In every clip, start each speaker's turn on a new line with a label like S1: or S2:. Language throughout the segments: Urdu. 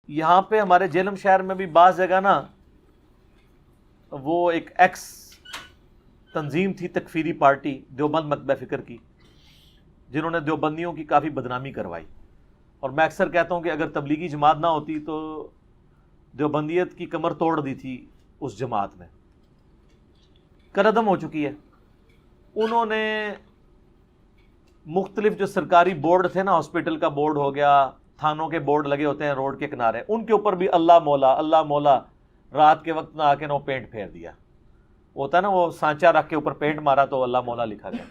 S1: یہاں پہ ہمارے جہلم شہر میں بھی بعض جگہ نا وہ ایک ایکس تنظیم تھی تکفیری پارٹی دیوبند مکتبہ فکر کی، جنہوں نے دیوبندیوں کی کافی بدنامی کروائی، اور میں اکثر کہتا ہوں کہ اگر تبلیغی جماعت نہ ہوتی تو دیوبندیت کی کمر توڑ دی تھی اس جماعت نے، کردم ہو چکی ہے۔ انہوں نے مختلف جو سرکاری بورڈ تھے نا، ہاسپٹل کا بورڈ ہو گیا، تھانوں کے بورڈ لگے ہوتے ہیں روڈ کے کنارے، ان کے اوپر بھی اللہ مولا رات کے وقت نہ آ کے نہ پینٹ پھیر دیا ہوتا ہے نا، وہ سانچا رکھ کے اوپر پینٹ مارا تو اللہ مولا لکھا گیا۔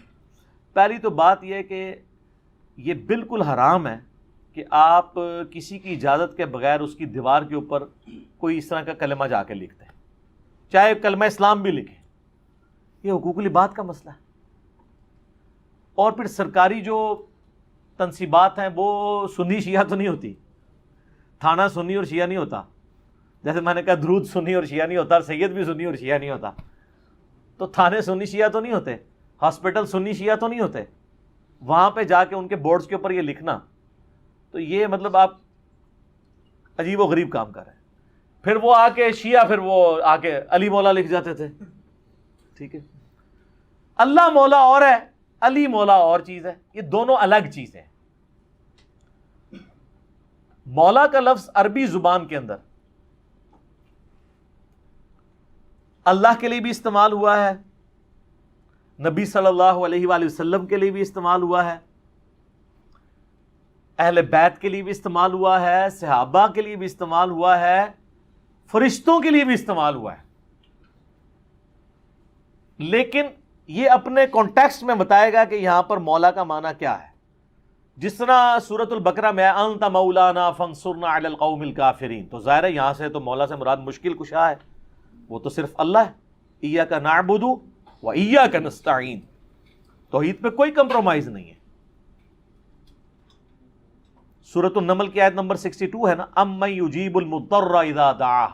S1: پہلی تو بات یہ کہ یہ بالکل حرام ہے کہ آپ کسی کی اجازت کے بغیر اس کی دیوار کے اوپر کوئی اس طرح کا کلمہ جا کے لکھتے ہیں، چاہے کلمہ اسلام بھی لکھیں، یہ حقوق العباد کا مسئلہ ہے۔ اور پھر سرکاری جو تنصیبات ہیں وہ سنی شیعہ تو نہیں ہوتی، تھانہ سنی اور شیعہ نہیں ہوتا، جیسے میں نے کہا درود سنی اور شیعہ نہیں ہوتا، اور سید بھی سنی اور شیعہ نہیں ہوتا، تو تھانے سنی شیعہ تو نہیں ہوتے، ہاسپٹل سنی شیعہ تو نہیں ہوتے، وہاں پہ جا کے ان کے بورڈز کے اوپر یہ لکھنا، تو یہ مطلب آپ عجیب و غریب کام کر رہے ہیں۔ پھر وہ آ کے شیعہ پھر وہ آ کے علی مولا لکھ جاتے تھے، ٹھیک ہے، اللہ مولا اور ہے، علی مولا اور چیز ہے، یہ دونوں الگ چیزیں ہیں۔ مولا کا لفظ عربی زبان کے اندر اللہ کے لیے بھی استعمال ہوا ہے، نبی صلی اللہ علیہ وآلہ وسلم کے لیے بھی استعمال ہوا ہے، اہل بیت کے لیے بھی استعمال ہوا ہے، صحابہ کے لیے بھی استعمال ہوا ہے، فرشتوں کے لیے بھی استعمال ہوا ہے، لیکن یہ اپنے کانٹیکسٹ میں بتائے گا کہ یہاں پر مولا کا معنی کیا ہے۔ جس طرح سورۃ البقرہ میں انت مولانا فانصرنا علی القوم الکافرین، تو ظاہر ہے یہاں سے تو مولا سے مراد مشکل کشا ہے، وہ تو صرف اللہ ہے، ایاک نعبد و ایاک نستعین، توحید پہ کوئی کمپرومائز نہیں ہے۔ سورۃ النمل کی آیت نمبر 62 ہے نا، امن یجیب المضطر اذا دعاہ،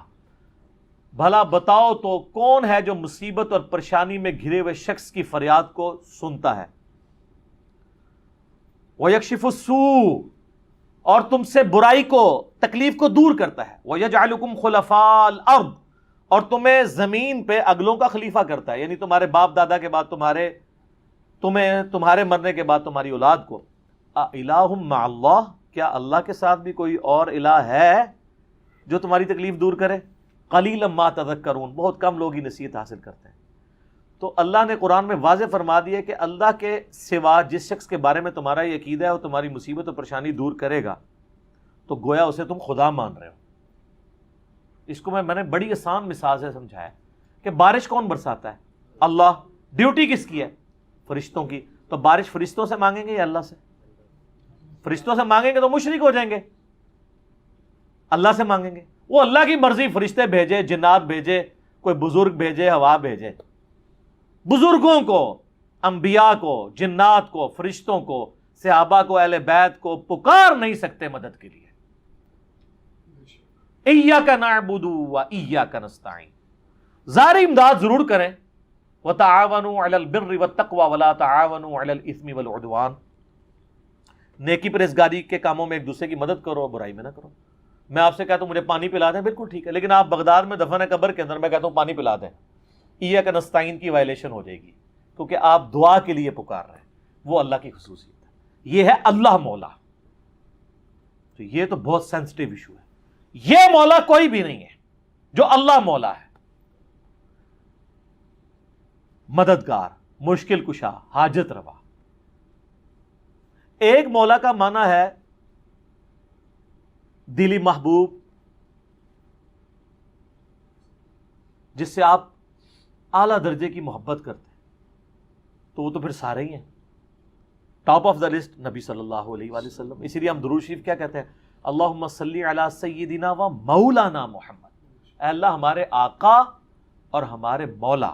S1: بھلا بتاؤ تو کون ہے جو مصیبت اور پریشانی میں گھرے ہوئے شخص کی فریاد کو سنتا ہے، وَيَكْشِفُ السُّوءَ، اور تم سے برائی کو تکلیف کو دور کرتا ہے، وَيَجْعَلُكُمْ خُلَفَاءَ الْأَرْضِ، اور تمہیں زمین پہ اگلوں کا خلیفہ کرتا ہے، یعنی تمہارے باپ دادا کے بعد تمہارے مرنے کے بعد تمہاری اولاد کو۔ اِلَٰهٌ مَّعَ اللَّهِ، کیا اللہ کے ساتھ بھی کوئی اور الہ ہے جو تمہاری تکلیف دور کرے؟ قَلِيلًا مَّا تَذَكَّرُونَ، بہت کم لوگ ہی نصیحت حاصل کرتے ہیں۔ تو اللہ نے قرآن میں واضح فرما دیا کہ اللہ کے سوا جس شخص کے بارے میں تمہارا یہ عقیدہ ہے وہ تمہاری مصیبت اور پریشانی دور کرے گا، تو گویا اسے تم خدا مان رہے ہو۔ اس کو میں نے بڑی آسان مثال سے سمجھایا کہ بارش کون برساتا ہے؟ اللہ۔ ڈیوٹی کس کی ہے؟ فرشتوں کی۔ تو بارش فرشتوں سے مانگیں گے یا اللہ سے؟ فرشتوں سے مانگیں گے تو مشرک ہو جائیں گے، اللہ سے مانگیں گے، وہ اللہ کی مرضی، فرشتے بھیجے، جنات بھیجے، کوئی بزرگ بھیجے، ہوا بھیجے، بزرگوں کو، انبیاء کو، جنات کو، فرشتوں کو، صحابہ کو، اہل بیت کو پکار نہیں سکتے مدد کے لیے۔ ایاک نعبد و ایاک نستعین، ظاہری امداد ضرور کریں، وتعاونوا علی البر والتقوی ولا تعاونوا علی الاثم والعدوان، نیکی پرہیزگاری کے کاموں میں ایک دوسرے کی مدد کرو، برائی میں نہ کرو۔ میں آپ سے کہتا ہوں مجھے پانی پلا دیں، بالکل ٹھیک ہے، لیکن آپ بغداد میں دفن ہے قبر کے اندر، میں کہتا ہوں پانی پلا دیں، ایاک نستعین کی وائلیشن ہو جائے گی، کیونکہ آپ دعا کے لیے پکار رہے ہیں، وہ اللہ کی خصوصیت ہے۔ یہ ہے اللہ مولا، تو یہ تو بہت سینسٹیو ایشو ہے۔ یہ مولا کوئی بھی نہیں ہے جو اللہ مولا ہے، مددگار، مشکل کشا، حاجت روا۔ ایک مولا کا معنی ہے دلی محبوب، جس سے آپ اعلیٰ درجے کی محبت کرتے ہیں، تو وہ تو پھر سارے ہی ہیں، ٹاپ آف دا لسٹ نبی صلی اللہ علیہ وآلہ وسلم۔ اسی لیے ہم درود شریف کیا کہتے ہیں؟ اللہم صلی علی سیدنا و مولانا محمد، اے اللہ ہمارے آقا اور ہمارے مولا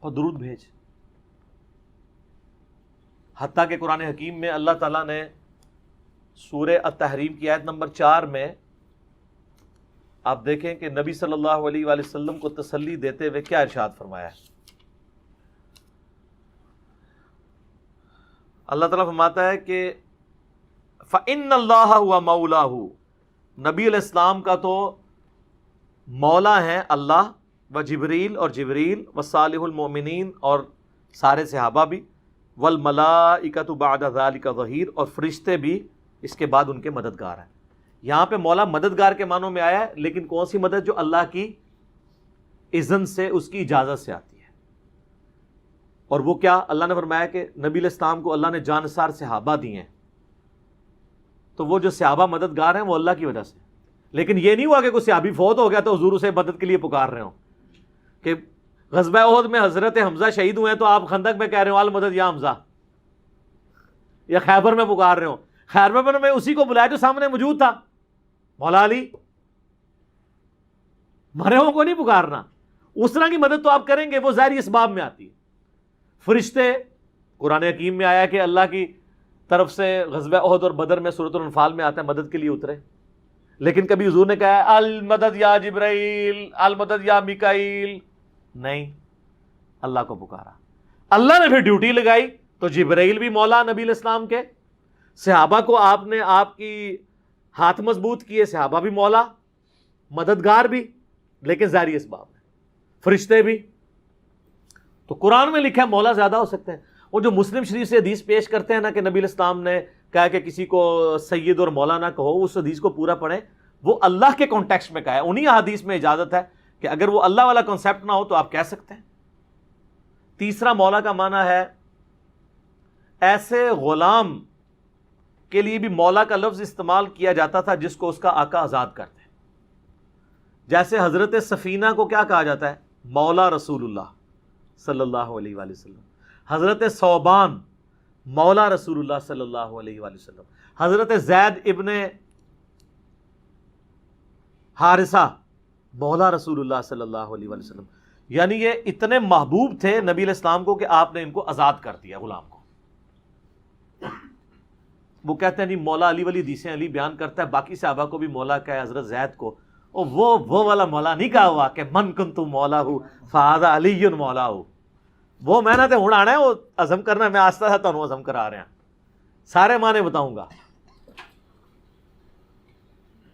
S1: پر درود بھیج۔ حتیٰ کہ قرآن حکیم میں اللہ تعالیٰ نے سورہ التحریم کی آیت نمبر 4 میں آپ دیکھیں کہ نبی صلی اللہ علیہ وآلہ وسلم کو تسلی دیتے ہوئے کیا ارشاد فرمایا ہے۔ اللہ تعالیٰ فرماتا ہے کہ فَإِنَّ اللَّهَ هُوَ مَوْلَاهُ، نبی علیہ السلام کا تو مولا ہیں اللہ و جبریل اور جبریل و صالح المؤمنین اور سارے صحابہ بھی، والملائکۃ بعد ذلک ظہیر، اور فرشتے بھی اس کے بعد ان کے مددگار ہیں۔ یہاں پہ مولا مددگار کے معنوں میں آیا ہے، لیکن کون سی مدد؟ جو اللہ کی اذن سے، اس کی اجازت سے آتی ہے۔ اور وہ کیا؟ اللہ نے فرمایا کہ نبی علیہ السلام کو اللہ نے جانسار صحابہ دیے ہیں، تو وہ جو صحابہ مددگار ہیں وہ اللہ کی وجہ سے۔ لیکن یہ نہیں ہوا کہ کوئی صحابی فوت ہو گیا تو حضور اسے مدد کے لیے پکار رہے ہوں، کہ غزوہ احد میں حضرت حمزہ شہید ہوئے ہیں تو آپ خندق میں کہہ رہے ہو المدد یا حمزہ، یا خیبر میں پکار رہے ہو۔ خیبر میں اسی کو بلایا جو سامنے موجود تھا، مولا علی۔ مرے ہوں کو نہیں پکارنا، اس طرح کی مدد تو آپ کریں گے، وہ ظاہری اسباب میں آتی ہے۔ فرشتے، قرآن حکیم میں آیا کہ اللہ کی طرف سے غزوہ احد اور بدر میں سورۃ الانفال میں آتا ہے مدد کے لیے اترے، لیکن کبھی حضور نے کہا ہے المدد یا جبرائیل، المدد یا میکائیل، نہیں، اللہ کو پکارا۔ اللہ نے پھر ڈیوٹی لگائی، تو جبرائیل بھی مولا نبی علیہ السلام کے، صحابہ کو آپ نے آپ کی ہاتھ مضبوط کیے، صحابہ بھی مولا، مددگار بھی، لیکن ظاہری اسباب ہے، فرشتے بھی۔ تو قرآن میں لکھا ہے مولا زیادہ ہو سکتے ہیں۔ وہ جو مسلم شریف سے حدیث پیش کرتے ہیں نا کہ نبی علیہ السلام نے کہا کہ کسی کو سید اور مولا نہ کہو، اس حدیث کو پورا پڑھیں، وہ اللہ کے کانٹیکسٹ میں کہا ہے، انہی حدیث میں اجازت ہے کہ اگر وہ اللہ والا کنسیپٹ نہ ہو تو آپ کہہ سکتے ہیں۔ تیسرا مولا کا معنی ہے ایسے غلام کے لیے بھی مولا کا لفظ استعمال کیا جاتا تھا جس کو اس کا آقا آزاد کرتے ہیں۔ جیسے حضرت سفینہ کو کیا کہا جاتا ہے؟ مولا رسول اللہ صلی اللہ علیہ وآلہ وسلم۔ حضرت ثوبان مولا رسول اللہ صلی اللہ علیہ وآلہ وسلم۔ حضرت زید ابن حارثہ مولا رسول اللہ صلی اللہ علیہ وآلہ وسلم۔ یعنی یہ اتنے محبوب تھے نبی علیہ السلام کو کہ آپ نے ان کو آزاد کر دیا، غلام کو۔ وہ کہتے ہیں نہیں، مولا علی والی حدیثیں علی بیان کرتا ہے، باقی صحابہ کو بھی مولا کہا ہے، حضرت زید کو، اور وہ والا مولا نہیں کہا ہوا کہ من کنت مولا ہوں فہذا علی مولا ہوں۔ وہ محنت ہے، ہوں آنا ہے وہ عزم کرنا، میں آستہ تھا تو عزم کرا رہے ہیں، سارے معنی بتاؤں گا۔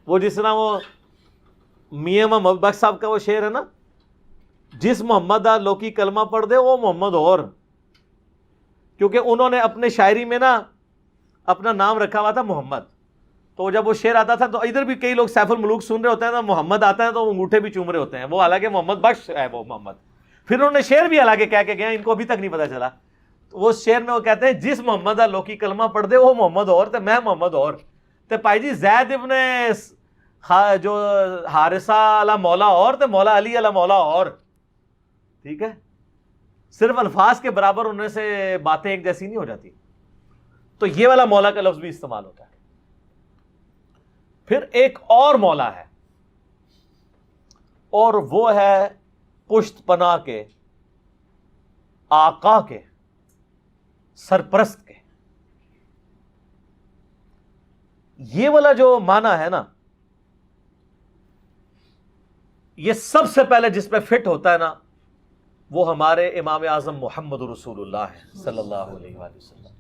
S1: وہ جس طرح وہ میاں محمد بخش صاحب کا وہ شعر ہے نا، جس محمد لوکی کلمہ پڑھ دے وہ محمد اور، کیونکہ انہوں نے اپنے شاعری میں نا اپنا نام رکھا ہوا تھا محمد، تو جب وہ شعر آتا تھا تو ادھر بھی کئی لوگ سیف الملوک سن رہے ہوتے ہیں تو محمد آتا ہے تو وہ انگوٹھے بھی چوم رہے ہوتے ہیں، وہ حالانکہ محمد بخش ہے وہ محمد۔ پھر انہوں نے شعر بھی حالانکہ کہہ کے گئے، ان کو ابھی تک نہیں پتا چلا۔ تو وہ شعر میں وہ کہتے ہیں جس محمد لوکی کلمہ پڑھ دے وہ محمد اور تے میں محمد اور تے پائی جی زید ابن جو حارثہ علی مولا اور تے مولا علی علی مولا اور، ٹھیک ہے، صرف الفاظ کے برابر ہونے سے باتیں ایک جیسی نہیں ہو جاتی۔ تو یہ والا مولا کا لفظ بھی استعمال ہوتا ہے۔ پھر ایک اور مولا ہے، اور وہ ہے پشت پناہ کے، آقا کے، سرپرست کے۔ یہ والا جو معنی ہے نا، یہ سب سے پہلے جس پہ فٹ ہوتا ہے نا، وہ ہمارے امام اعظم محمد رسول اللہ ہے صلی اللہ علیہ وآلہ وسلم۔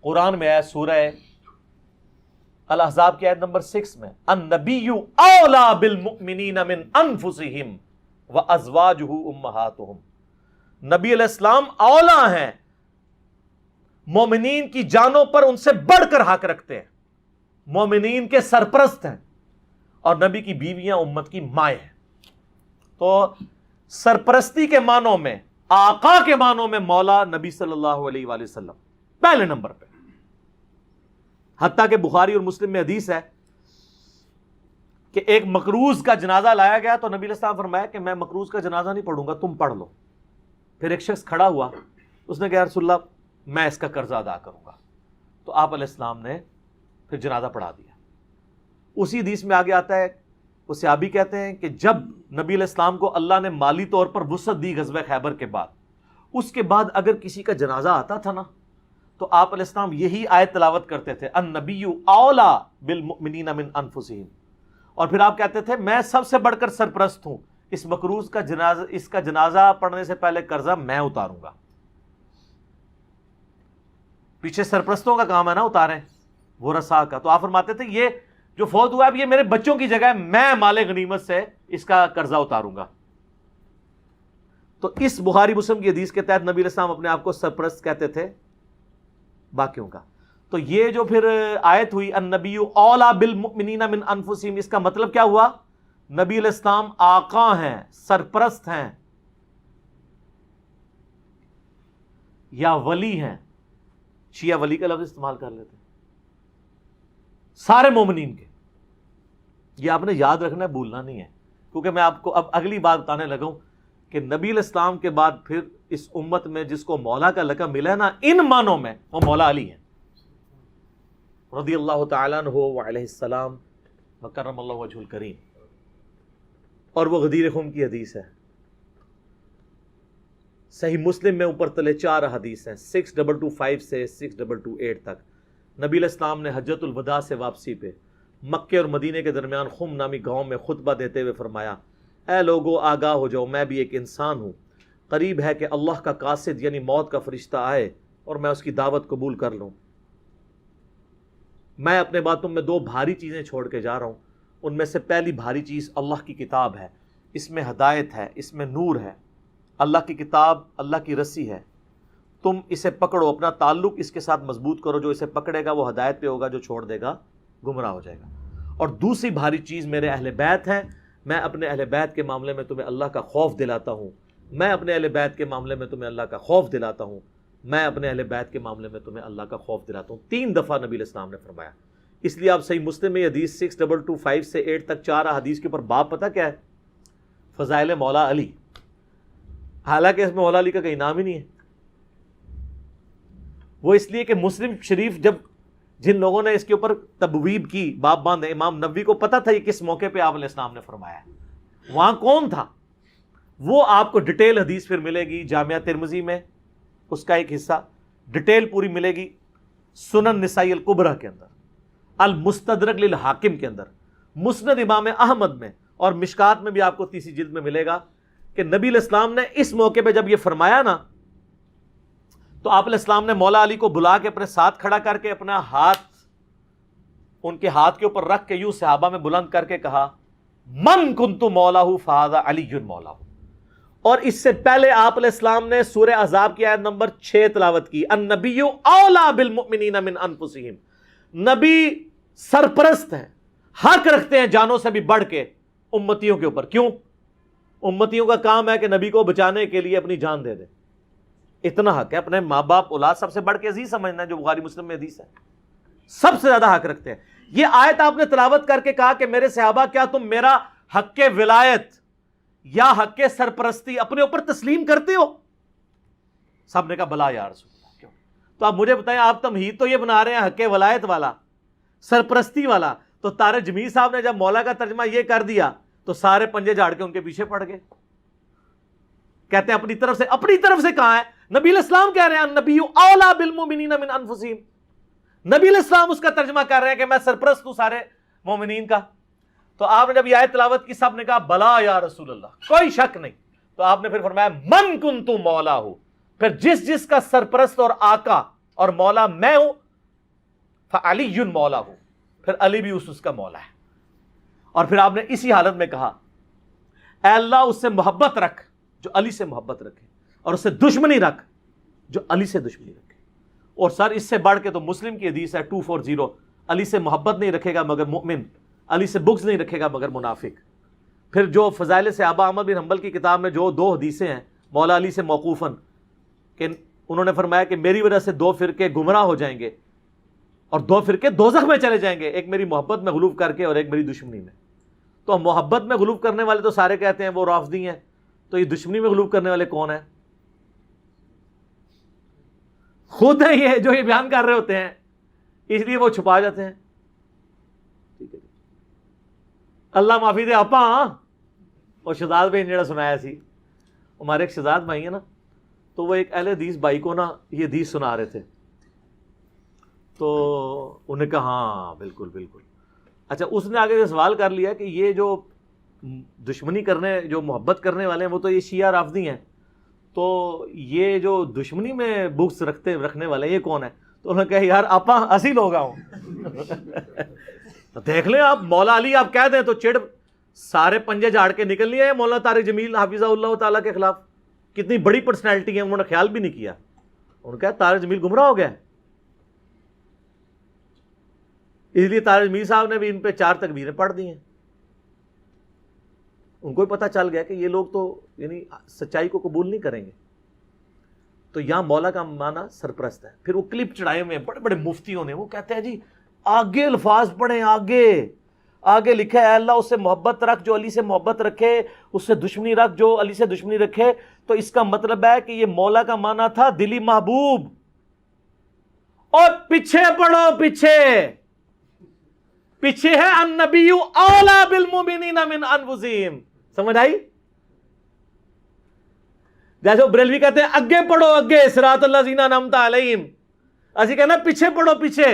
S1: قرآن میں ہے سورہ الاحزاب کی آیت نمبر 6 میں، النبی اولا بالمؤمنین من انفسہم وازواجہ امہاتہم۔ نبی علیہ السلام اولا ہیں، مومنین کی جانوں پر ان سے بڑھ کر حق رکھتے ہیں، مومنین کے سرپرست ہیں، اور نبی کی بیویاں امت کی مائیں ہیں۔ تو سرپرستی کے معنوں میں، آقا کے معنوں میں مولا نبی صلی اللہ علیہ وآلہ وسلم پہلے نمبر پہ۔ حتیٰ کہ بخاری اور مسلم میں حدیث ہے کہ ایک مقروض کا جنازہ لایا گیا تو نبی علیہ السلام فرمایا کہ میں مقروض کا جنازہ نہیں پڑھوں گا، تم پڑھ لو۔ پھر ایک شخص کھڑا ہوا، اس نے کہا یا رسول اللہ میں اس کا قرضہ ادا کروں گا، تو آپ علیہ السلام نے پھر جنازہ پڑھا دیا۔ اسی حدیث میں آگے آتا ہے، وہ صحابی کہتے ہیں کہ جب نبی علیہ السلام کو اللہ نے مالی طور پر وسعت دی غزوہ خیبر کے بعد، اس کے بعد اگر کسی کا جنازہ آتا تھا نا تو آپ علیہ السلام یہی آیت تلاوت کرتے تھے، النبی اولا بالمؤمنین من انفسہم، اور پھر آپ کہتے تھے میں سب سے بڑھ کر سرپرست ہوں، اس مقروض کا جنازہ، اس کا جنازہ پڑھنے سے پہلے قرضہ میں اتاروں گا۔ پیچھے سرپرستوں کا کام ہے نا اتاریں، ورثاء کا۔ تو آپ فرماتے تھے یہ جو فوت ہوا ہے یہ میرے بچوں کی جگہ ہے، میں مال غنیمت سے اس کا قرضہ اتاروں گا. تو اس بخاری مسلم کی حدیث کے تحت نبی علیہ السلام اپنے آپ کو سرپرست کہتے تھے باقیوں کا. تو یہ جو پھر آیت ہوئی النبی اولا بالمؤمنین من انفسہم، اس کا مطلب کیا ہوا؟ نبی علیہ السلام آقا ہیں، سرپرست ہیں یا ولی ہیں. شیعہ ولی کا لفظ استعمال کر لیتے ہیں سارے مومنین کے. یہ آپ نے یاد رکھنا ہے، بھولنا نہیں ہے، کیونکہ میں آپ کو اب اگلی بات بتانے لگا ہوں کہ نبی علیہ السلام کے بعد پھر اس امت میں جس کو مولا کا لقب ملا ہے نا، ان معنوں میں وہ مولا علی ہیں رضی اللہ تعالیٰ عنہ وعلیہ السلام وکرم اللہ وجہ الکریم. اور وہ غدیر خم کی حدیث ہے، صحیح مسلم میں اوپر تلے 4 حدیث ہیں، 6225 سے 6228 تک. نبی علیہ السلام نے حجۃ الوداع سے واپسی پہ مکے اور مدینے کے درمیان خم نامی گاؤں میں خطبہ دیتے ہوئے فرمایا، اے لوگو آگاہ ہو جاؤ، میں بھی ایک انسان ہوں، قریب ہے کہ اللہ کا قاصد یعنی موت کا فرشتہ آئے اور میں اس کی دعوت قبول کر لوں. میں اپنے باتوں میں 2 بھاری چیزیں چھوڑ کے جا رہا ہوں. ان میں سے پہلی بھاری چیز اللہ کی کتاب ہے، اس میں ہدایت ہے، اس میں نور ہے. اللہ کی کتاب اللہ کی رسی ہے، تم اسے پکڑو، اپنا تعلق اس کے ساتھ مضبوط کرو. جو اسے پکڑے گا وہ ہدایت پہ ہوگا، جو چھوڑ دے گا گمراہ ہو جائے گا. اور دوسری بھاری چیز میرے اہل بیت ہیں، میں اپنے اہل بیت کے معاملے میں تمہیں اللہ کا خوف دلاتا ہوں، میں اپنے اہل بیت کے معاملے میں تمہیں اللہ کا خوف دلاتا ہوں، میں اپنے اہل بیت کے معاملے میں تمہیں اللہ کا خوف دلاتا ہوں. 3 دفعہ نبی علیہ السلام نے فرمایا. اس لیے آپ صحیح مسلم میں حدیث 6225 سے 8 تک 4 حدیث کے اوپر باب پتہ کیا ہے؟ فضائل مولا علی. حالانکہ اس میں مولا علی کا کوئی نام ہی نہیں ہے. وہ اس لیے کہ مسلم شریف جب جن لوگوں نے اس کے اوپر تبویب کی، باب باندھے، امام نووی کو پتہ تھا یہ کس موقع پہ آپ علیہ السلام نے فرمایا ہے، وہاں کون تھا، وہ آپ کو ڈیٹیل حدیث پھر ملے گی جامعہ ترمذی میں، اس کا ایک حصہ ڈیٹیل پوری ملے گی سنن نسائی الکبریٰ کے اندر، المستدرک للحاکم کے اندر، مسند امام احمد میں، اور مشکات میں بھی آپ کو 3 جلد میں ملے گا کہ نبی علیہ السلام نے اس موقع پہ جب یہ فرمایا نا، تو آپ علیہ السلام نے مولا علی کو بلا کے اپنے ساتھ کھڑا کر کے اپنا ہاتھ ان کے ہاتھ کے اوپر رکھ کے یوں صحابہ میں بلند کر کے کہا، من کنت مولاہ فہذا علی مولاہ. اور اس سے پہلے آپ علیہ السلام نے سورہ احزاب کی آیت نمبر 6 تلاوت کی، النبی اولا بالمؤمنین من انفسہم. نبی سرپرست ہیں، حق رکھتے ہیں جانوں سے بھی بڑھ کے امتیوں کے اوپر. کیوں؟ امتیوں کا کام ہے کہ نبی کو بچانے کے لیے اپنی جان دے دے. اتنا حق ہے، اپنے ماں باپ اولاد سب سے بڑھ کے عزیز سمجھنا ہے، جو بخاری مسلم میں حدیث ہے، سب سے زیادہ حق رکھتے ہیں. یہ آیت آپ نے تلاوت کر کے کہا کہ میرے صحابہ کیا تم میرا حق ولایت یا حق سرپرستی اپنے اوپر تسلیم کرتے ہو؟ سب نے کہا بلا یا رسول اللہ. کیوں؟ تو آپ مجھے بتائیں، آپ تمہید تو یہ بنا رہے ہیں حق ولایت والا، سرپرستی والا. تو طارق جمیل صاحب نے جب مولا کا ترجمہ یہ کر دیا تو سارے پنجے جھاڑ کے ان کے پیچھے پڑ گئے. کہتے ہیں اپنی طرف سے کہاں ہے؟ نبی علیہ السلام کہہ رہے ہیں النبی اولا بالمؤمنین من انفسہم. نبی علیہ السلام اس کا ترجمہ کر رہے ہیں کہ میں سرپرست ہوں سارے مومنین کا. تو آپ نے جب یہ آیت تلاوت کی سب نے کہا بلا یا رسول اللہ، کوئی شک نہیں. تو آپ نے پھر فرمایا من کنت مولا ہوں، پھر جس کا سرپرست اور آقا اور مولا میں ہوں، فعلی مولا ہوں، پھر علی بھی اس کا مولا ہے. اور پھر آپ نے اسی حالت میں کہا اے اللہ اس سے محبت رکھ جو علی سے محبت رکھے، اور اس سے دشمنی رکھ جو علی سے دشمنی رکھے. اور سر اس سے بڑھ کے تو مسلم کی حدیث ہے 240، علی سے محبت نہیں رکھے گا مگر مؤمن، علی سے بغض نہیں رکھے گا مگر منافق. پھر جو فضائل صحابہ احمد بن حنبل کی کتاب میں جو 2 حدیثیں ہیں مولا علی سے موقوفاً کہ انہوں نے فرمایا کہ میری وجہ سے 2 فرقے گمراہ ہو جائیں گے اور 2 فرقے دوزخ میں چلے جائیں گے، ایک میری محبت میں غلوف کر کے اور ایک میری دشمنی میں. تو محبت میں غلوف کرنے والے تو سارے کہتے ہیں وہ رافضی ہیں، تو یہ دشمنی میں غلوف کرنے والے کون ہیں؟ خود ہیں یہ جو یہ بیان کر رہے ہوتے ہیں، اس لیے وہ چھپا جاتے ہیں. ٹھیک ہے، اللہ معافی دے. آپ اور شہزاد بھائی نے جڑا سنایا سی، ہمارے ایک شہزاد بھائی ہیں نا، تو وہ ایک اہل حدیث بھائی کو نا یہ حدیث سنا رہے تھے. تو انہیں کہا ہاں بالکل بالکل. اچھا، اس نے آگے سوال کر لیا کہ یہ جو دشمنی کرنے، جو محبت کرنے والے ہیں وہ تو یہ شیعہ رافضی ہیں، تو یہ جو دشمنی میں بغض رکھنے والے یہ کون ہے؟ تو انہوں نے کہا یار آپا اسی لوگ آؤں تو دیکھ لیں آپ مولا علی آپ کہہ دیں تو چڑ سارے پنجے جھاڑ کے نکل نہیں آئے مولانا طارق جمیل حافظہ اللہ تعالیٰ کے خلاف. کتنی بڑی پرسنالٹی ہے, انہوں نے خیال بھی نہیں کیا. انہوں نے کہا طارق جمیل گمراہ ہو گیا, اس لیے طارق جمیل صاحب نے بھی ان پہ 4 تکبیریں پڑھ دی ہیں. ان کو بھی پتہ چل گیا کہ یہ لوگ تو یعنی سچائی کو قبول نہیں کریں گے. تو یہاں مولا کا معنی سرپرست ہے. پھر وہ کلپ چڑھائے ہوئے بڑے بڑے مفتیوں نے, وہ کہتے ہیں جی آگے الفاظ پڑھیں, آگے لکھا ہے اللہ اس سے محبت رکھ جو علی سے محبت رکھے, اس سے دشمنی رکھ جو علی سے دشمنی رکھے. تو اس کا مطلب ہے کہ یہ مولا کا معنی تھا دلی محبوب. اور پیچھے پڑھو, پیچھے ہے النبی اولا بالمؤمنین من انفسہم. سمجھ آئی؟ جیسے بریلوی کہتے ہیں اگے پڑھو, اگے صراط الذین انعمت علیہم, اسی کہنا پیچھے پڑھو, پیچھے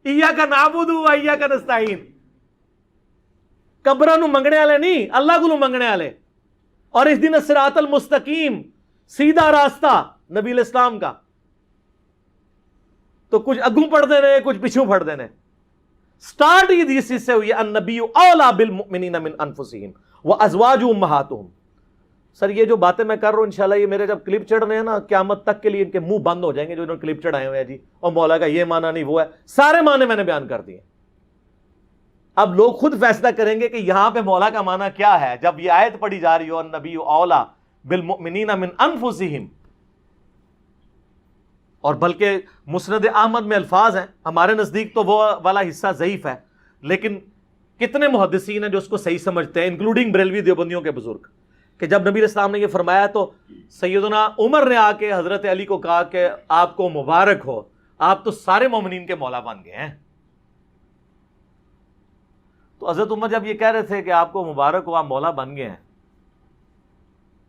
S1: ایاک نعبد و ایاک نستعین. قبراں نو منگنے والے نہیں, اللہ کو منگنے والے. اور اس دن الصراط المستقیم, سیدھا راستہ نبی علیہ السلام کا. تو کچھ اگوں پڑھ دینے, کچھ پیچھوں پڑھ دینے. سٹارٹ یہ حدیث سے ہوئی النبی اولا بالمؤمنین من انفسہم وازواجہ امہاتہم. سر یہ جو باتیں میں کر رہا ہوں انشاءاللہ یہ میرے جب کلپ چڑھ رہے ہیں نا, قیامت تک کے لیے ان کے منہ بند ہو جائیں گے جو انہوں نے کلپ چڑھائے ہوئے ہیں جی, اور مولا کا یہ معنی نہیں وہ ہے. سارے معنی میں نے بیان کر دیے. اب لوگ خود فیصلہ کریں گے کہ یہاں پہ مولا کا معنی کیا ہے. جب یہ آیت پڑھی جا رہی ہو النبی اولا بالمؤمنین من انفسہم, اور بلکہ مسند احمد میں الفاظ ہیں, ہمارے نزدیک تو وہ والا حصہ ضعیف ہے, لیکن کتنے محدثین ہیں جو اس کو صحیح سمجھتے ہیں, انکلوڈنگ بریلوی دیوبندیوں کے بزرگ, کہ جب نبی علیہ السلام نے یہ فرمایا تو سیدنا عمر نے آ کے حضرت علی کو کہا کہ آپ کو مبارک ہو, آپ تو سارے مومنین کے مولا بن گئے ہیں. تو حضرت عمر جب یہ کہہ رہے تھے کہ آپ کو مبارک ہو, آپ مولا بن گئے ہیں,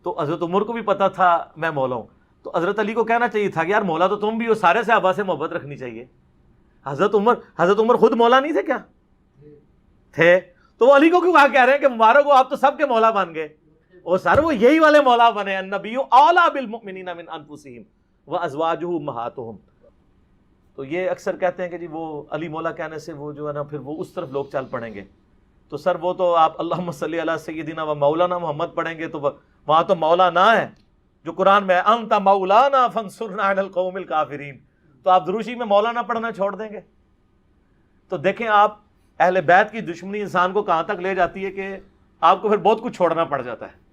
S1: تو حضرت عمر کو بھی پتا تھا میں مولا ہوں. تو حضرت علی کو کہنا چاہیے تھا کہ یار مولا تو تم بھی ہو, سارے صحابہ سے محبت رکھنی چاہیے. حضرت عمر خود مولا نہیں تھے کیا تھے؟ تو وہ علی کو کیوں کہہ رہے ہیں کہ مبارک ہو, آپ تو سب کے مولا بن گئے. اور سر وہ یہی والے مولا بنے, النبی اولا بالمؤمنین من انفسہم وازواجہ امہاتہم. تو یہ اکثر کہتے ہیں کہ جی وہ علی مولا کہنے سے وہ جو ہے نا پھر وہ اس طرف لوگ چل پڑیں گے. تو سر وہ تو آپ اللہم صلی علی سیدنا و مولانا محمد پڑھیں گے تو وہاں تو مولا نہ ہے جو قرآن میں انت مولانا فانصرنا علی القوم الکافرین. تو آپ دروشی میں مولانا پڑھنا چھوڑ دیں گے. تو دیکھیں آپ اہل بیت کی دشمنی انسان کو کہاں تک لے جاتی ہے کہ آپ کو پھر بہت کچھ چھوڑنا پڑ جاتا ہے.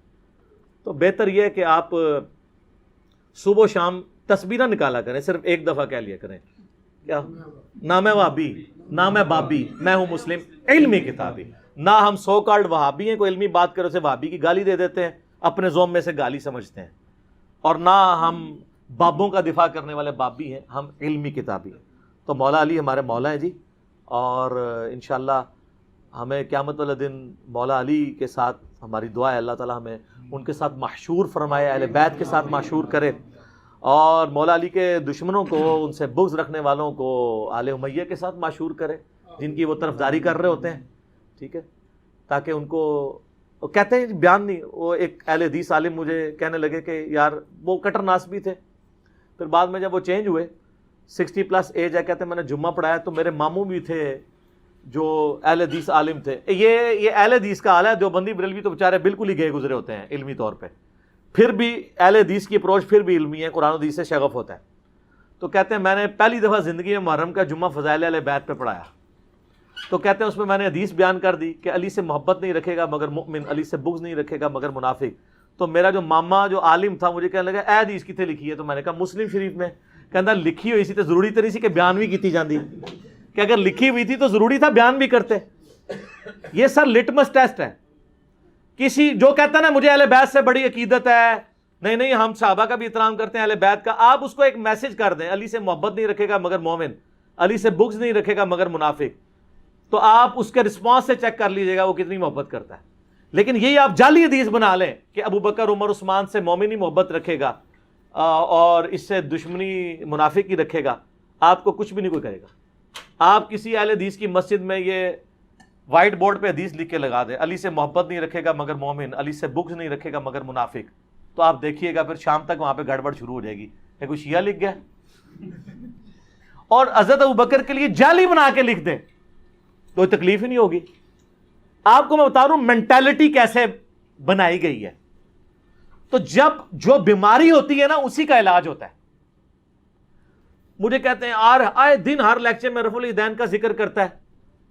S1: تو بہتر یہ ہے کہ آپ صبح و شام تسبیح نکالا کریں, صرف ایک دفعہ کہہ لیا کریں کیا نہ میں وہابی نہ میں بابی, میں ہوں مسلم علمی کتابی. نہ ہم سو کالڈ وہابی ہیں, کوئی علمی بات کرو سے وہابی کی گالی دے دیتے ہیں, اپنے زوم میں سے گالی سمجھتے ہیں. اور نہ ہم بابوں کا دفاع کرنے والے بابی ہیں, ہم علمی کتابی ہیں. تو مولا علی ہمارے مولا ہیں جی, اور انشاءاللہ ہمیں قیامت والے دن مولا علی کے ساتھ ہماری دعا ہے اللہ تعالیٰ ہمیں ان کے ساتھ محشور فرمائے, اہل بیت کے ساتھ محشور کرے, اور مولا علی کے دشمنوں کو, ان سے بغض رکھنے والوں کو آل امیہ کے ساتھ محشور کرے جن کی وہ طرفداری کر رہے ہوتے ہیں. ٹھیک ہے, تاکہ ان کو کہتے ہیں بیان نہیں. وہ ایک اہل حدیث عالم مجھے کہنے لگے کہ یار وہ کٹر ناس بھی تھے, پھر بعد میں جب وہ چینج ہوئے 60+ ایج ہے, کہتے ہیں میں نے جمعہ پڑھایا تو میرے ماموں بھی تھے جو اہل حدیث عالم تھے. یہ اہل حدیث کا حال ہے, دیوبندی بریلوی تو بیچارے بالکل ہی گئے گزرے ہوتے ہیں علمی طور پہ, پھر بھی اہل حدیث کی اپروچ پھر بھی علمی ہے, قرآن و حدیث سے شغف ہوتا ہے. تو کہتے ہیں میں نے پہلی دفعہ زندگی میں محرم کا جمعہ فضائل اہل بیت پہ پڑھایا, تو کہتے ہیں اس میں نے حدیث بیان کر دی کہ علی سے محبت نہیں رکھے گا مگر مؤمن, علی سے بغض نہیں رکھے گا مگر منافق. تو میرا جو ماما جو عالم تھا مجھے کہنے لگا اے حدیث کتنے لکھی ہے؟ تو میں نے کہا مسلم شریف میں. کہتا لکھی ہوئی سی تو ضروری تو نہیں سی کہ بیان بھی کیتی جاندی, کہ اگر لکھی ہوئی تھی تو ضروری تھا بیان بھی کرتے. یہ سر لٹمس ٹیسٹ ہے. کسی جو کہتا ہے نا مجھے اہل بیت سے بڑی عقیدت ہے, نہیں ہم صحابہ کا بھی احترام کرتے ہیں اہل بیت کا, آپ اس کو ایک میسج کر دیں علی سے محبت نہیں رکھے گا مگر مومن, علی سے بغض نہیں رکھے گا مگر منافق, تو آپ اس کے رسپانس سے چیک کر لیجئے گا وہ کتنی محبت کرتا ہے. لیکن یہی آپ جعلی حدیث بنا لیں کہ ابو بکر عمر عثمان سے مومن ہی محبت رکھے گا اور اس سے دشمنی منافق ہی رکھے گا, آپ کو کچھ بھی نہیں کوئی کرے گا. آپ کسی اہل حدیث کی مسجد میں یہ وائٹ بورڈ پہ حدیث لکھ کے لگا دیں علی سے محبت نہیں رکھے گا مگر مومن, علی سے بغض نہیں رکھے گا مگر منافق, تو آپ دیکھیے گا پھر شام تک وہاں پہ گڑبڑ شروع ہو جائے گی کہ کوئی شیعہ لکھ گیا. اور حضرت ابو بکر کے لیے جعلی بنا کے لکھ دیں کوئی تکلیف ہی نہیں ہوگی. آپ کو میں بتا رہا ہوں مینٹالٹی کیسے بنائی گئی ہے. تو جب جو بیماری ہوتی ہے نا اسی کا علاج ہوتا ہے. مجھے کہتے ہیں آئے دن ہر لیکچر میں رفع الیدین کا ذکر کرتا ہے,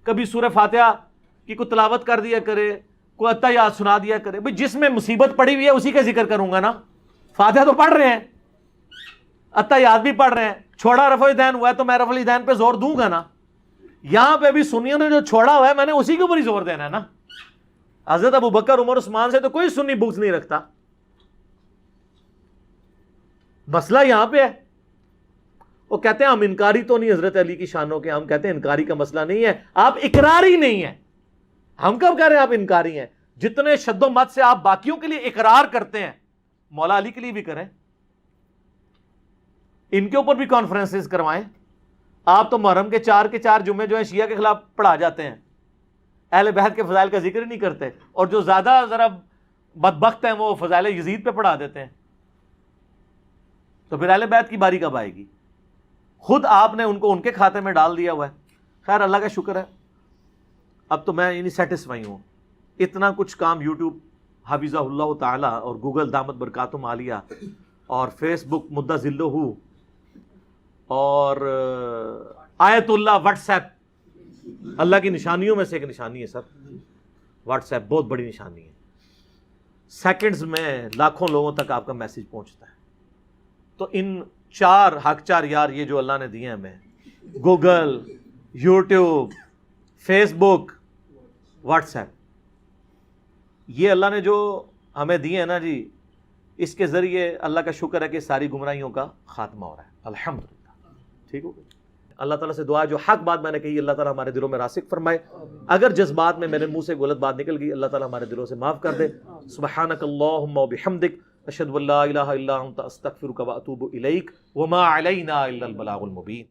S1: کبھی سورہ فاتحہ کی کوئی تلاوت کر دیا کرے, کوئی اتحیات سنا دیا کرے. بھئی جس میں مصیبت پڑی ہوئی ہے اسی کا ذکر کروں گا نا. فاتحہ تو پڑھ رہے ہیں, اتحیات بھی پڑھ رہے ہیں, چھوڑا رفع الیدین ہوا ہے تو میں رفع الیدین پہ زور دوں گا نا. یہاں پہ بھی سنیوں نے جو چھوڑا ہوا ہے میں نے اسی کے اوپر ہی زور دینا ہے نا. حضرت ابو بکر عمر عثمان سے تو کوئی سنی بغض نہیں رکھتا. مسئلہ یہاں پہ ہے. وہ کہتے ہیں ہم انکاری تو نہیں حضرت علی کی شانوں کے, ہم کہتے ہیں انکاری کا مسئلہ نہیں ہے, آپ اقراری نہیں ہیں. ہم کب کہہ رہے ہیں آپ انکاری ہیں؟ جتنے شد و مت سے آپ باقیوں کے لیے اقرار کرتے ہیں مولا علی کے لیے بھی کریں, ان کے اوپر بھی کانفرنسز کروائیں. آپ تو محرم کے 4 کے 4 جمعے جو ہیں شیعہ کے خلاف پڑھا جاتے ہیں, اہل بیت کے فضائل کا ذکر ہی نہیں کرتے, اور جو زیادہ ذرا بدبخت ہیں وہ فضائل یزید پہ پڑھا دیتے ہیں. تو پھر اہل بیت کی باری کب آئے گی؟ خود آپ نے ان کو ان کے کھاتے میں ڈال دیا ہوا ہے. خیر اللہ کا شکر ہے اب تو میں یعنی سیٹسفائی ہوں. اتنا کچھ کام یوٹیوب حفظہ اللہ تعالی اور گوگل دامت برکاتہم عالیہ اور فیس بک مدہ ذلہ اور آیت اللہ واٹس ایپ, اللہ کی نشانیوں میں سے ایک نشانی ہے سر. واٹس ایپ بہت بڑی نشانی ہے. سیکنڈز میں لاکھوں لوگوں تک آپ کا میسج پہنچتا ہے. تو ان 4 حق 4 یار یہ جو اللہ نے دیے ہیں ہمیں, گوگل, یوٹیوب, فیس بک, واٹس ایپ, یہ اللہ نے جو ہمیں دیے ہیں نا جی, اس کے ذریعے اللہ کا شکر ہے کہ ساری گمراہیوں کا خاتمہ ہو رہا ہے الحمدللہ. ٹھیک ہو گئی. اللہ تعالیٰ سے دعا جو حق بات میں نے کہی اللہ تعالیٰ ہمارے دلوں میں راسخ فرمائے. اگر جذبات میں میرے منہ سے غلط بات نکل گئی اللہ تعالیٰ ہمارے دلوں سے معاف کر دے. سبحانک اللہم و بحمدک اشہد ان لا الہ الا انت استغفرک و اتوب الیک وما علینا الا البلاغ المبین.